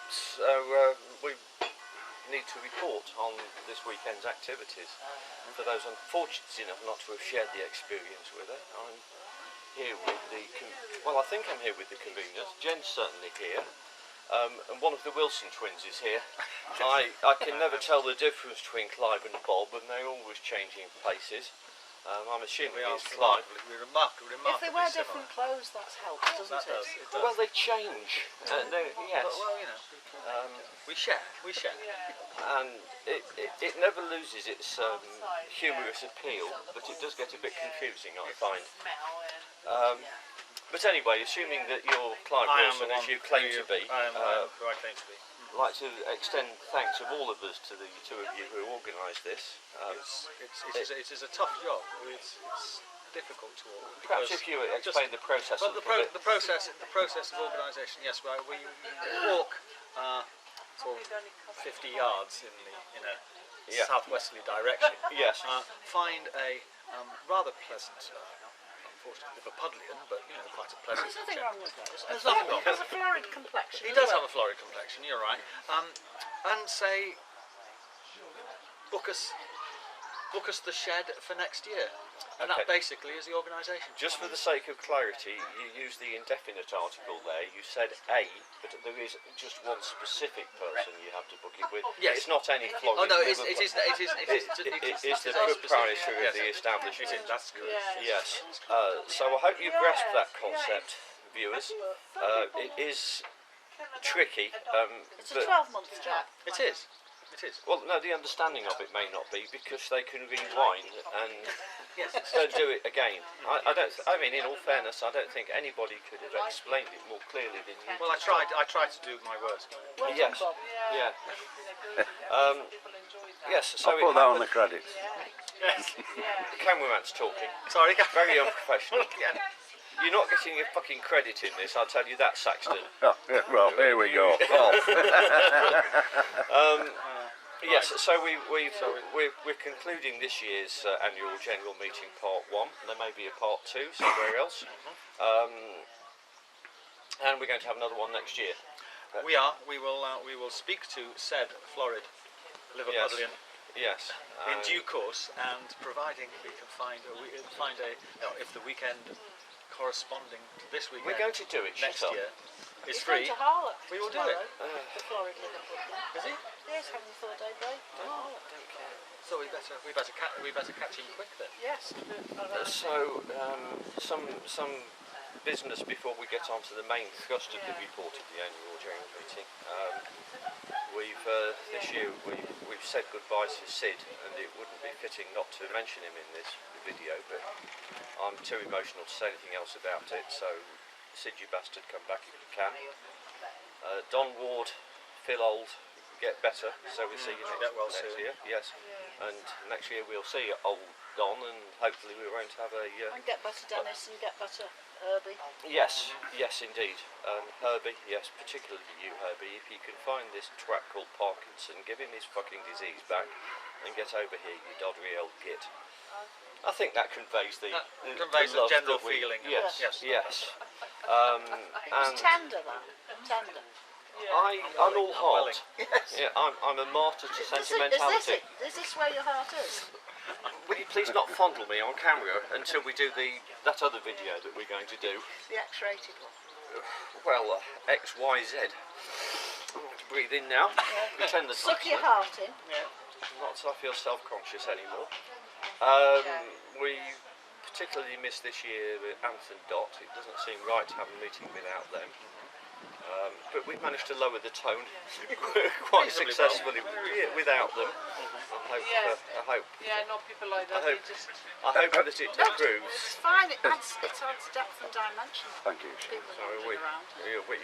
So we need to report on this weekend's activities. For those unfortunate enough not to have shared the experience with her, I'm here with I think I'm here with the conveners. Jen's certainly here. And one of the Wilson twins is here. I can never tell the difference between Clive and Bob, and they're always changing places. I'm assuming it's Clive. We're remarkably If they wear different clothes, that helps, doesn't it? It does. Well, they change. Yes. But, well, you know, we share. And it never loses its humorous appeal, but it does get a bit confusing, I find. But anyway, assuming that you're Clive Wilson, as you claim to be, I am who I claim to be. I'd like to extend thanks of all of us to the two of you who organised this. It is a tough job. It's difficult to all. Perhaps if you explain the process. Well, the process of organisation. Yes, right. We walk sort of 50 yards in a southwesterly direction. Yes. Find a rather pleasant. Unfortunately, Liverpudlian, but you know, quite a pleasant. There's nothing wrong with those. There's nothing wrong. He has a florid complexion. He does have a florid complexion. You're right. And say, book us the shed for next year, and that basically is the organisation. Just for the sake of clarity, you used the indefinite article there. You said a, but there is just one specific person you have to book it with. Yes. It's not any flogging. Oh no, it is the proprietor of the establishment. That's correct. Yes. So I hope you grasp that concept, viewers. It is tricky. It's a 12-month job. It is. Well, no, the understanding of it may not be, because they can rewind and do it again. I mean, in all fairness, I don't think anybody could have explained it more clearly than you. Well, I tried to do my worst. Well Yes. done, Bob. Yeah. Yes. So I'll put that on the credits. Yes. the cameraman's talking. Sorry. Very unprofessional. You're not getting your fucking credit in this, I'll tell you that, Saxton. Oh, yeah, well, here we go. Yes, so we're concluding this year's annual general meeting part 1. There may be a part 2 somewhere else, and we're going to have another one next year. We are. We will speak to said florid Liverpudlian. Yes. In due course, and providing we can find if the weekend corresponding to this weekend, We're going to do it next year is He's free. going to Harlech We will do tomorrow, it. The florid Liverpudlian. Is he? Yes, having a 4-day break. So we better catch him quick then. Yes. So some business before we get on to the main thrust of the report of the annual general meeting. This year we've said goodbye to Sid, and it wouldn't be fitting not to mention him in this video, but I'm too emotional to say anything else about it. So Sid, you bastard, come back if you can. Don Ward, Phil Old, get better. So we'll see you next year. Yes, and next year we'll see old Don, and hopefully we won't have a. And get better Dennis and get better Herbie. Yes, indeed. Herbie, yes, particularly you, Herbie. If you can find this twat called Parkinson, give him his fucking disease back and get over here, you doddery old git. I think that conveys the Conveys a love general that we, feeling. Yes. It was And tender, that. Tender. I'm all heart. Yes. Yeah, I'm a martyr to sentimentality. Is this where your heart is? Will you please not fondle me on camera until we do that other video that we're going to do? The X-rated one. Well, X, Y, Z. Breathe in now. Pretend that Suck your heart in. not so I feel self-conscious anymore. We particularly missed this year with Anth and Dot. It doesn't seem right to have a meeting without them. But we've managed to lower the tone quite successfully without them. I hope. Yeah, not people like that. I hope that it improves. It's fine. It adds depth and dimension. Thank you. People So walking around.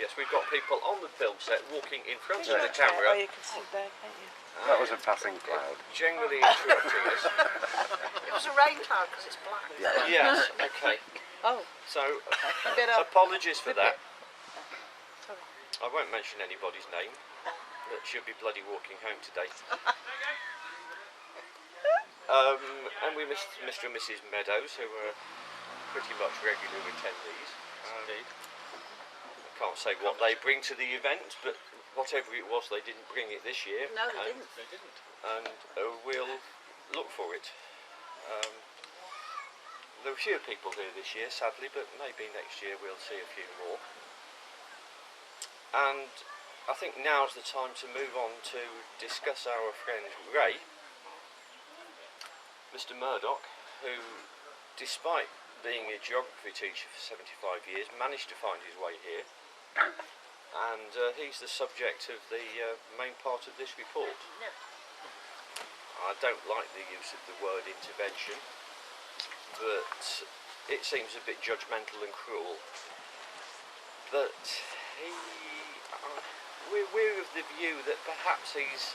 yes, we've got people on the film set walking in front of the camera. Oh, you can see there, can't you? That was a passing cloud. Generally interrupting us. It was a rain cloud because it's black. Yes, okay. Oh, So, bit of apologies for that. Sorry. I won't mention anybody's name, but she'll be bloody walking home today. And we missed Mr. and Mrs. Meadows, who were pretty much regular attendees. I can't can't say what they bring to the event, but whatever it was, they didn't bring it this year. No, they and, didn't. They didn't. And we'll look for it. There were fewer people here this year, sadly, but maybe next year we'll see a few more. And I think now's the time to move on to discuss our friend Ray, Mr. Murdoch, who, despite being a geography teacher for 75 years, managed to find his way here. And he's the subject of the main part of this report. Yeah. I don't like the use of the word intervention, but it seems a bit judgmental and cruel. But we're of the view that perhaps he's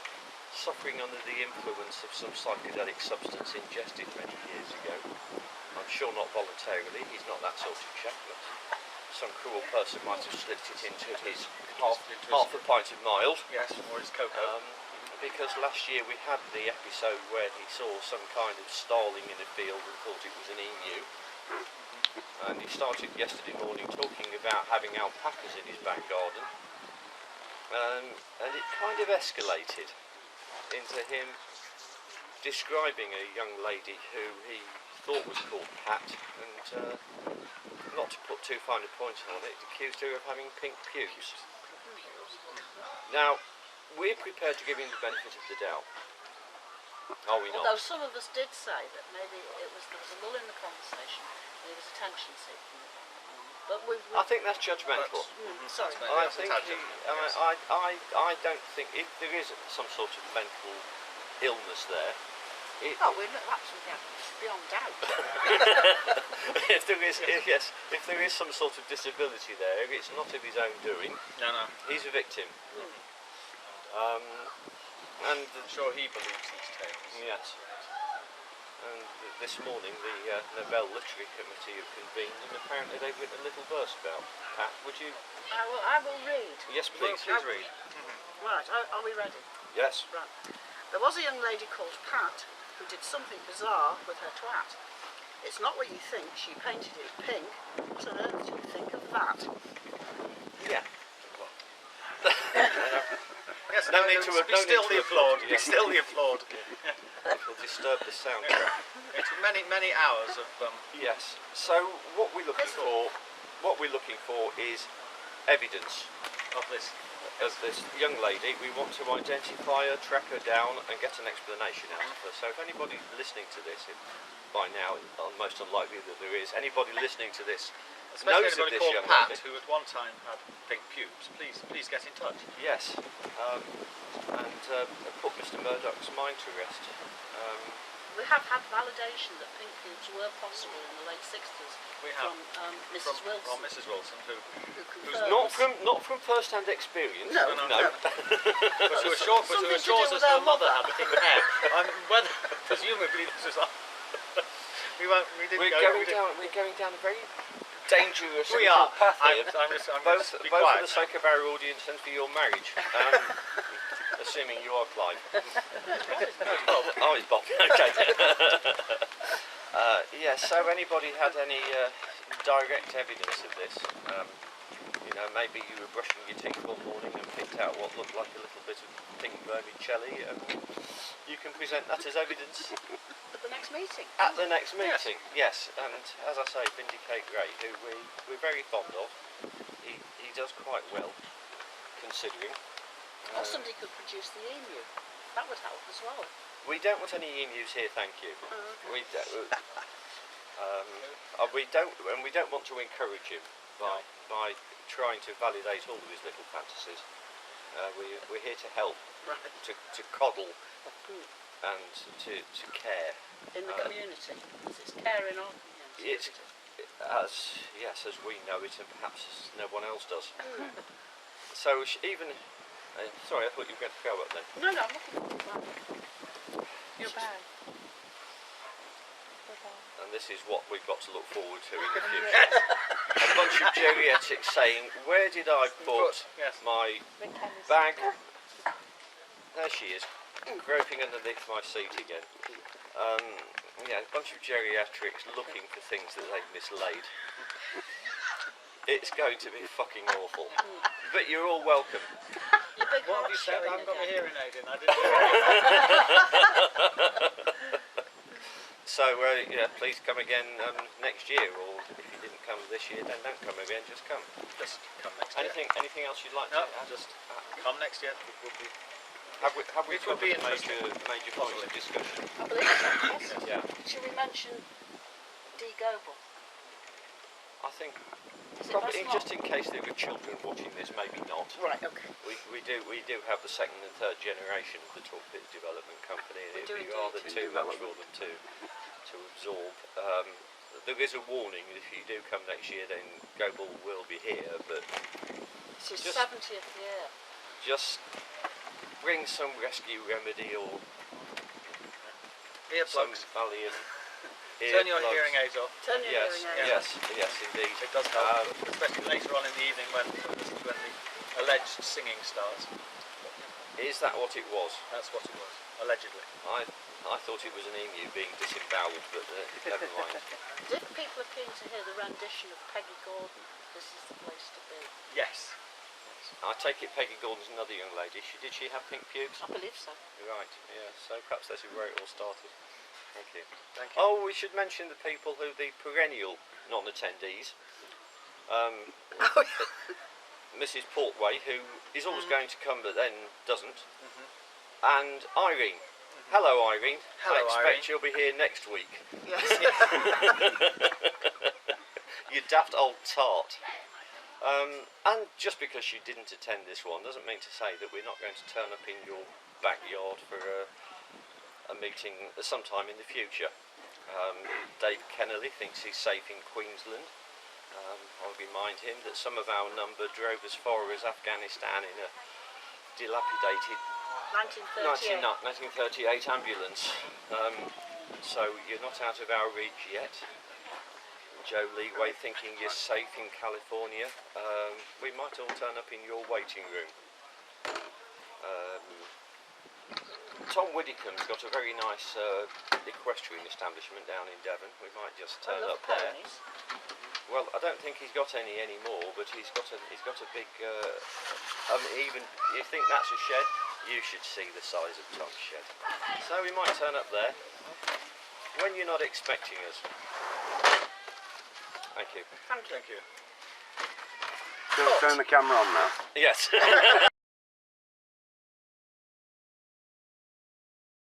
suffering under the influence of some psychedelic substance ingested many years ago. I'm sure not voluntarily, he's not that sort of chap, but some cruel person might have slipped it into his half a pint of mild. Yes, or his cocoa. Because last year we had the episode where he saw some kind of starling in a field and thought it was an emu. And he started yesterday morning talking about having alpacas in his back garden. And it kind of escalated into him describing a young lady who he thought was called Pat, and not to put too fine a point on it, accused her of having pink pubes. Now, we're prepared to give him the benefit of the doubt. Are we not? Although some of us did say that maybe there was a lull in the conversation, and it was attention seeking. But I think that's judgmental. Sorry. I think I don't think if there is some sort of mental illness there. We're absolutely beyond doubt. if there is some sort of disability there, it's not of his own doing. No. He's a victim. And I'm sure he believes these tales. yes. And this morning the Nobel Literary Committee have convened, and apparently they've written a little verse about Pat. Would you? I will read. Yes, please. Please read. Right, are we ready? Yes. Right. There was a young lady called Pat who did something bizarre with her twat. It's not what you think. She painted it pink. What on earth do you think of that? Yeah. Yes, No need to be still the applaud. Be Yeah. still the applaud. It'll disturb the soundtrack. It's many hours of Yes. So what we're looking for is evidence of this. of this young lady. We want to identify her, track her down, and get an explanation out of her. So if anybody listening to this, by now, most unlikely that there is anybody listening to this, Especially knows of anybody this called young Pat lady. who at one time had pink pubes, please get in touch. Yes, and put Mr. Murdoch's mind to rest. We have had validation that pink pubes were possible in the late 60s We have. from Mrs. Wilson, From Mrs. Wilson, who who Not confirms. from first-hand experience. No. but who assures Something to do us with her her mother mother. had the pink hair. Whether presumably this was. We didn't We're going down a very dangerous We little are. path here. I'm both just be for quiet. the sake of our audience and for your marriage. Assuming you are Clive. Oh, it's Bob. Okay. Yes. So, anybody had any direct evidence of this? Maybe you were brushing your teeth one morning and picked out what looked like a little bit of pink vermicelli, and you can present that as evidence At the next meeting. at the next meeting. Yes. And as I say, vindicate Ray, who we're very fond of. He does quite well, considering. Or somebody could produce the emu. That would help as well. We don't want any emus here, thank you. Okay. We don't want to encourage him by trying to validate all of his little fantasies. We're here to help, Right. to coddle, and to care. In the community. It's care in our community. As we know it, and perhaps as no one else does. So even. Sorry, I thought you were going to go up then. No, I'm looking for Your bag. And this is what we've got to look forward to in the future. A bunch of geriatrics saying, where did I put my bag? There she is, groping underneath my seat again. A bunch of geriatrics looking for things that they've mislaid. It's going to be fucking awful. But you're all welcome. Your big What have you heart's said? I showing haven't got my again. hearing aid in. I didn't hear it. So yeah, please come again next year, or if you didn't come this year, then don't come again. Just come. Just come next year. Anything else you'd like No, to add? just come next year. It would be. Have we It would be covered interesting. major points of discussion? I believe so, yes. Yeah. Should we mention D. Goble? I think Is it probably best not? just in case there were children watching this, maybe not. Right, okay. We do have the second and third generation of the Torpid Development Company, and We it'd do be indeed. rather too much for them to absorb. There is a warning that if you do come next year, then Goble will be here, but It's his Just- 70th year. just bring some rescue remedy or some Earplugs. Valium. Turn your earplugs. hearing aids off. Turn your Yes, hearing aids. yes, indeed. It does help, especially later on in the evening when the alleged singing starts. Is that what it was? That's what it was, allegedly. I thought it was an emu being disemboweled, but never mind. If people are keen to hear the rendition of Peggy Gordon, this is the place to be. Yes. I take it Peggy Gordon's another young lady. Did she have pink pubes? I believe so. Right, yeah, so perhaps that's where it all started. Thank you. Thank you. Oh, we should mention the people the perennial non-attendees. Mrs. Portway, who is always going to come but then doesn't. And Irene. Hello, Irene. Hello, I expect Irene. you'll be here next week. Yes. You daft old tart. And just because you didn't attend this one doesn't mean to say that we're not going to turn up in your backyard for a meeting sometime in the future. Dave Kennelly thinks he's safe in Queensland. I'll remind him that some of our number drove as far as Afghanistan in a dilapidated 1938 ambulance. So you're not out of our reach yet. Joe Leeway thinking you're safe in California. We might all turn up in your waiting room. Tom Widdicombe's got a very nice equestrian establishment down in Devon. We might just I turn love up there. ponies. Well, I don't think he's got any anymore, but he's got a big. Even you think that's a shed? You should see the size of Tom's shed. So we might turn up there when you're not expecting us. Thank you. Thank you. Thank you. Turn the camera on now. Yes.